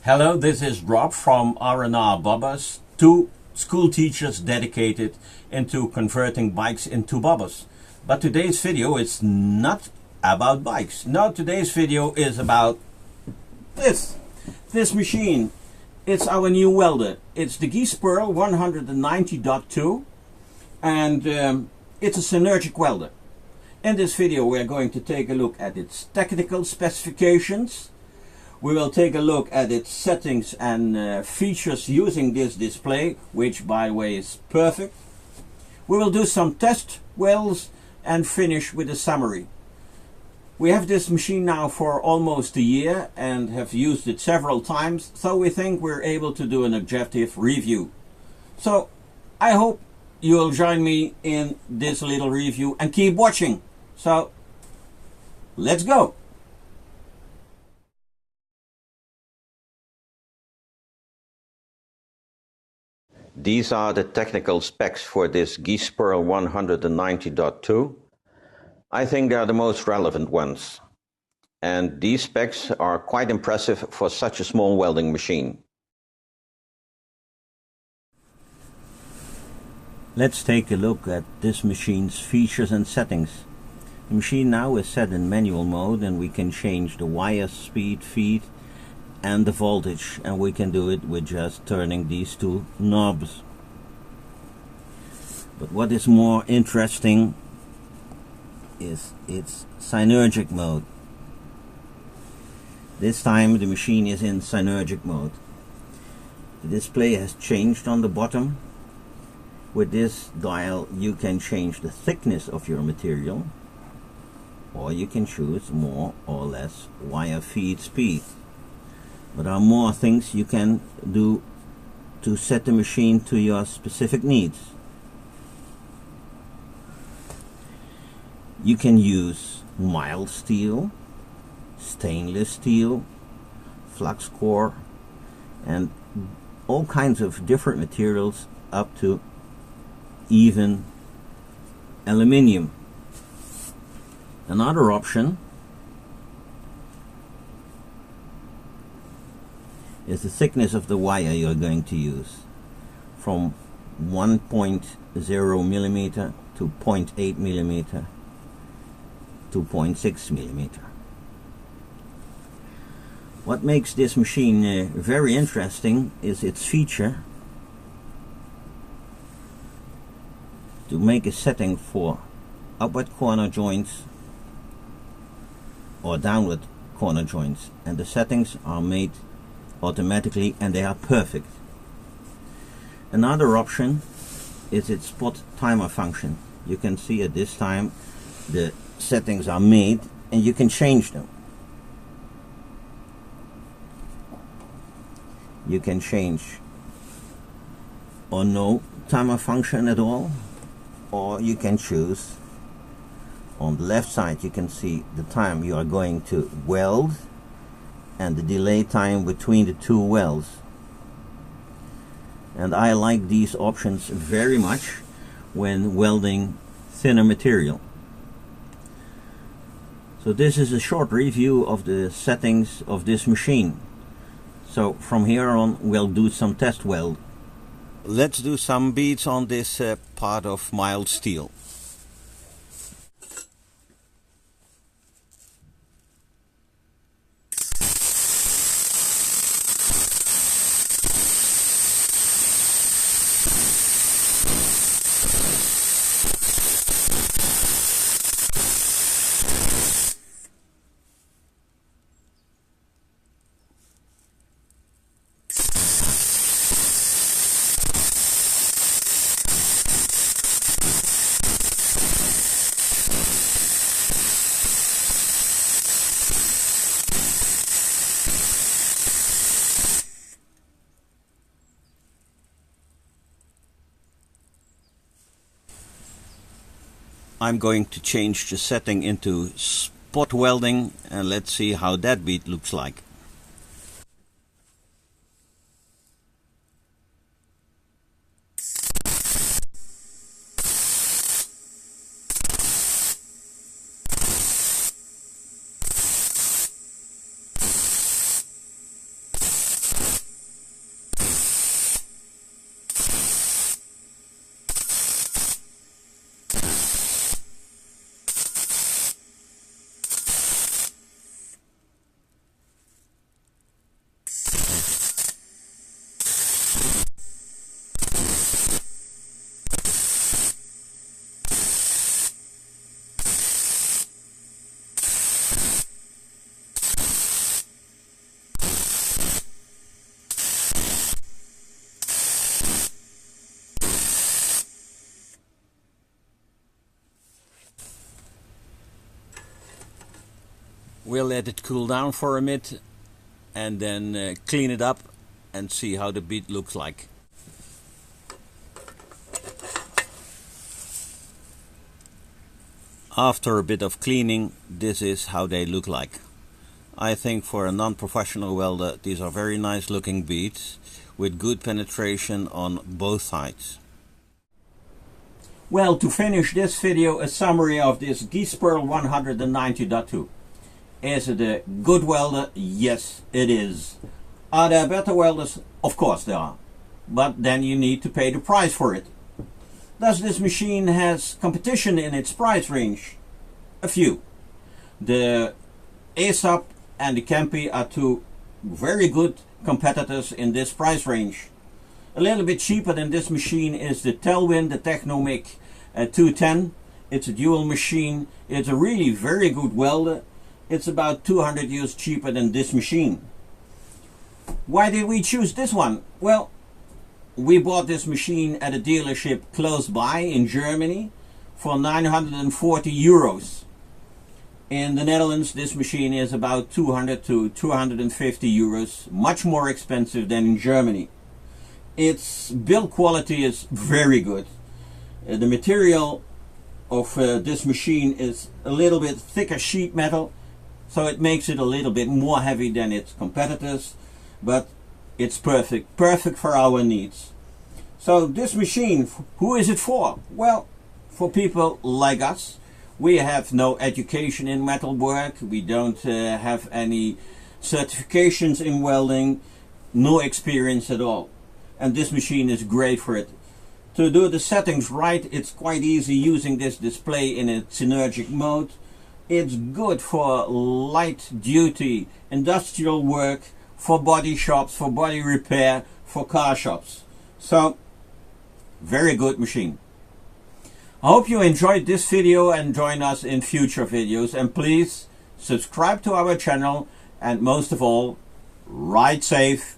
Hello, this is Rob from R&R Bobbers, two school teachers dedicated into converting bikes into bobbers. But today's video is not about bikes. No, today's video is about this machine. It's our new welder. It's the Gys Pearl 190.2 and it's a synergic welder. In this video we are going to take a look at its technical specifications. We will take a look at its settings and features using this display, which by the way is perfect. We will do some test welds and finish with a summary. We have this machine now for almost a year and have used it several times, so we think we're able to do an objective review. So I hope you will join me in this little review and keep watching. So let's go! These are the technical specs for this Gys Pearl 190.2. I think they are the most relevant ones. And these specs are quite impressive for such a small welding machine. Let's take a look at this machine's features and settings. The machine now is set in manual mode and we can change the wire speed, feed and the voltage, and we can do it with just turning these two knobs. But what is more interesting is its synergic mode. This time the machine is in synergic mode. The display has changed on the bottom. With this dial you can change the thickness of your material, or you can choose more or less wire feed speed. But there are more things you can do to set the machine to your specific needs. You can use mild steel, stainless steel, flux core, and all kinds of different materials up to even aluminium. Another option is the thickness of the wire you're going to use, from 1.0 millimeter to 0.8 millimeter to 0.6 millimeter. What makes this machine very interesting is its feature to make a setting for upward corner joints or downward corner joints, and the settings are made automatically and they are perfect. Another option is its spot timer function. You can see at this time the settings are made and you can change them. You can change or no timer function at all, or you can choose. On the left side you can see the time you are going to weld and the delay time between the two welds. And I like these options very much when welding thinner material. So this is a short review of the settings of this machine. So from here on we'll do some test weld. Let's do some beads on this part of mild steel. I'm going to change the setting into spot welding and let's see how that bead looks like. We'll let it cool down for a bit and then clean it up and see how the bead looks like. After a bit of cleaning, this is how they look like. I think for a non-professional welder these are very nice looking beads with good penetration on both sides. Well, to finish this video, a summary of this Gys Pearl 190.2. Is it a good welder? Yes, it is. Are there better welders? Of course there are. But then you need to pay the price for it. Does this machine has competition in its price range? A few. The ASAP and the Kempe are two very good competitors in this price range. A little bit cheaper than this machine is the Tailwind, the Technomic 210. It's a dual machine. It's a really very good welder. It's about 200 euros cheaper than this machine. Why did we choose this one? Well, we bought this machine at a dealership close by in Germany for 940 euros. In the Netherlands, this machine is about 200 to 250 euros, much more expensive than in Germany. Its build quality is very good. The material of this machine is a little bit thicker sheet metal, so it makes it a little bit more heavy than its competitors, but it's perfect for our needs. So this machine, who is it for? Well, for people like us. We have no education in metalwork, we don't have any certifications in welding, no experience at all. And this machine is great for it. To do the settings right, it's quite easy using this display in a synergic mode. It's good for light duty industrial work, for body shops, for body repair, for car shops. So, very good machine. I hope you enjoyed this video and join us in future videos, and please subscribe to our channel, and most of all, ride safe.